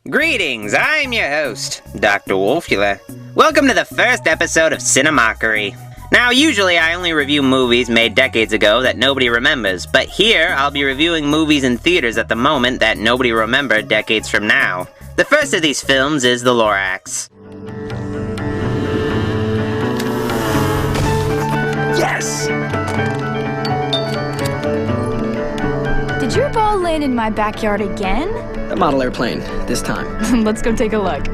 Greetings, I'm your host, Dr. Wolfula. Welcome to the first episode of Cinemockery. Now, usually I only review movies made decades ago that nobody remembers, but here I'll be reviewing movies in theaters at the moment that nobody remembered decades from now. The first of these films is The Lorax. Yes! Did your ball land in my backyard again? A model airplane, this time. Let's go take a look.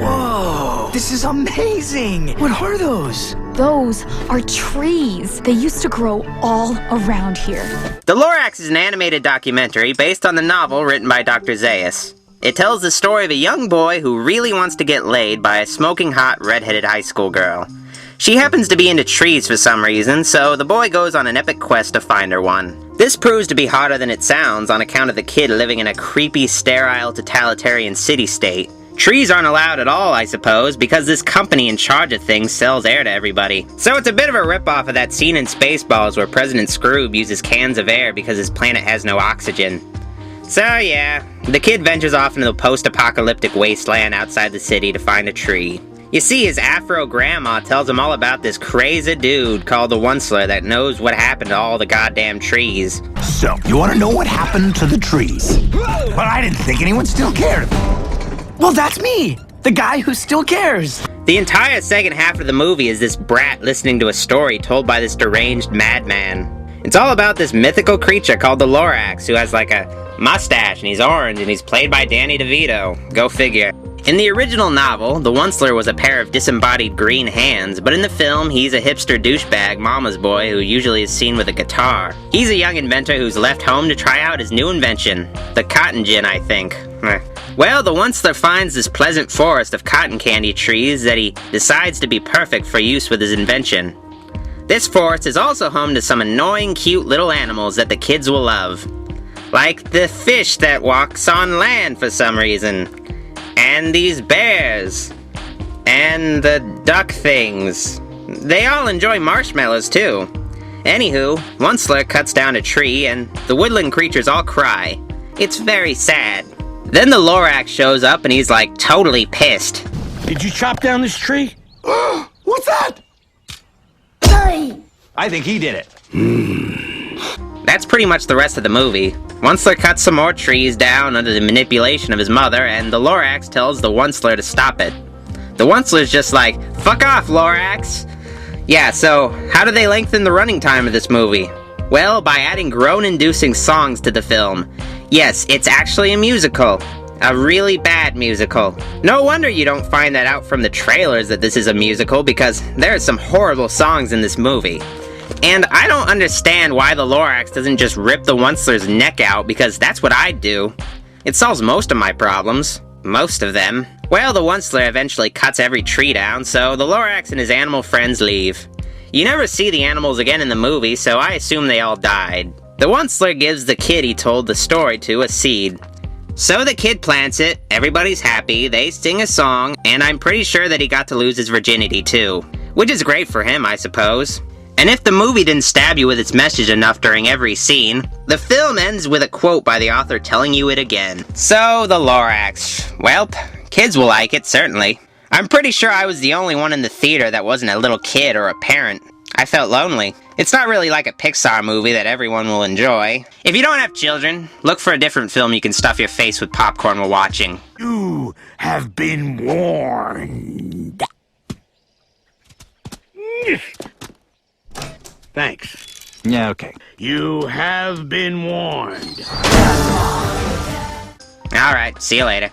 Whoa! This is amazing! What are those? Those are trees. They used to grow all around here. The Lorax is an animated documentary based on the novel written by Dr. Seuss. It tells the story of a young boy who really wants to get laid by a smoking hot red-headed high school girl. She happens to be into trees for some reason, so the boy goes on an epic quest to find her one. This proves to be hotter than it sounds on account of the kid living in a creepy, sterile, totalitarian city-state. Trees aren't allowed at all, I suppose, because this company in charge of things sells air to everybody. So it's a bit of a ripoff of that scene in Spaceballs where President Scrooge uses cans of air because his planet has no oxygen. So yeah, the kid ventures off into the post-apocalyptic wasteland outside the city to find a tree. You see, his Afro-grandma tells him all about this crazy dude called the Wolfula that knows what happened to all the goddamn trees. So, you want to know what happened to the trees? Well, I didn't think anyone still cared. Well, that's me! The guy who still cares! The entire second half of the movie is this brat listening to a story told by this deranged madman. It's all about this mythical creature called the Lorax, who has like a mustache, and he's orange, and he's played by Danny DeVito. Go figure. In the original novel, the Wolfula was a pair of disembodied green hands, but in the film, he's a hipster douchebag mama's boy who usually is seen with a guitar. He's a young inventor who's left home to try out his new invention. The cotton gin, I think. Well, the Wolfula finds this pleasant forest of cotton candy trees that he decides to be perfect for use with his invention. This forest is also home to some annoying, cute little animals that the kids will love. Like the fish that walks on land for some reason. And these bears. And the duck things. They all enjoy marshmallows, too. Anywho, Wolfula cuts down a tree, and the woodland creatures all cry. It's very sad. Then the Lorax shows up, and he's like totally pissed. Did you chop down this tree? What's that? I think he did it. That's pretty much the rest of the movie. Wolfula cuts some more trees down under the manipulation of his mother, and the Lorax tells the Wolfula to stop it. The Wolfula's just like, fuck off, Lorax! Yeah, so, how do they lengthen the running time of this movie? Well, by adding groan-inducing songs to the film. Yes, it's actually a musical. A really bad musical. No wonder you don't find that out from the trailers that this is a musical, because there are some horrible songs in this movie. And I don't understand why the Lorax doesn't just rip the Wolfula's neck out, because that's what I'd do. It solves most of my problems. Most of them. Well, the Wolfula eventually cuts every tree down, so the Lorax and his animal friends leave. You never see the animals again in the movie, so I assume they all died. The Wolfula gives the kid he told the story to a seed. So the kid plants it, everybody's happy, they sing a song, and I'm pretty sure that he got to lose his virginity too. Which is great for him, I suppose. And if the movie didn't stab you with its message enough during every scene, the film ends with a quote by the author telling you it again. So, the Lorax. Welp, kids will like it, certainly. I'm pretty sure I was the only one in the theater that wasn't a little kid or a parent. I felt lonely. It's not really like a Pixar movie that everyone will enjoy. If you don't have children, look for a different film you can stuff your face with popcorn while watching. You have been warned. Thanks. Yeah, okay. You have been warned. Alright, see you later.